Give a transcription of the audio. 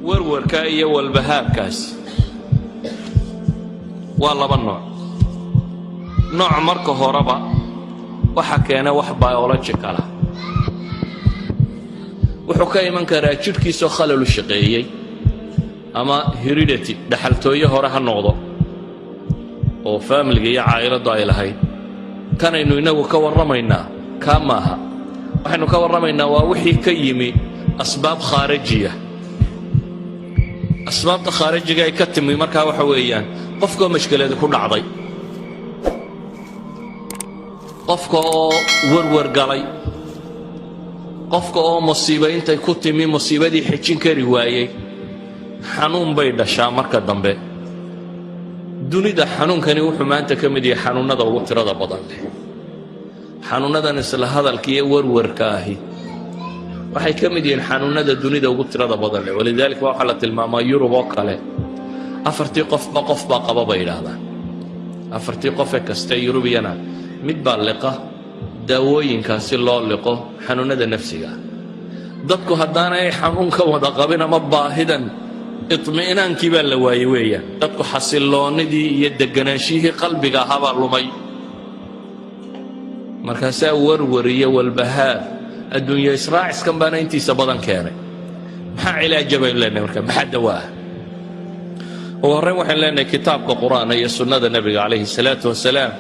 warwarka iyo walbahaarkaas waa laba nooc marka horeba waxa keena wax biological ah wuxuu ka iman karaa jidhkiisa khalal u shaqeeyay ama heredity dhaxaltooyo hore ha noqdo oo family iyo caa'iladu ay lahayd kanaynu inagu ka warramaynaa ka maaha waxaynu ka warramaynaa waa wixii ka yimi asbaab khaarijiya asbaabta khaarijiga ay ka timi markaa waxa weeyaan qofka mashkilada ku dhacday qofka oo warwar galay qofka oo musiibo intay ku timi musiibadii xijin kari waayay xanuun bay dhashaa marka dambe dunida xanuunkani wuxuu maanta ka mid yahay xanuunada ugu tirada badan leh xanuunadan isla hadalka iyo warwarka ahi waxay ka mid yihiin xanuunada dunida ugu tirada badan leh walidaalika waxaa la tilmaamaa yurub oo kale afartii qofba qof baa qaba bay yidhaahdaan afartii qofe kaste yurubiyana mid baa liqa daawooyinkaasi loo liqo xanuunada nafsiga dadku haddaanay xanuunka wada qabin ama baahidan iطmi'naankii baa la waayey weeyaan dadku xasilloonnidii iyo degganaanshihii qalbiga ahaabaa lumay markaasaa warwar iyo walbahaar adduunya israaciskan baana intiisa badan keenay maxaa cilaaja baynu leenahay marka maxaa dawaa ah ugu horrayn waxaynu leenahay kitaabka qur'aana iyo sunnada nebiga calayhi salaatu wasalaam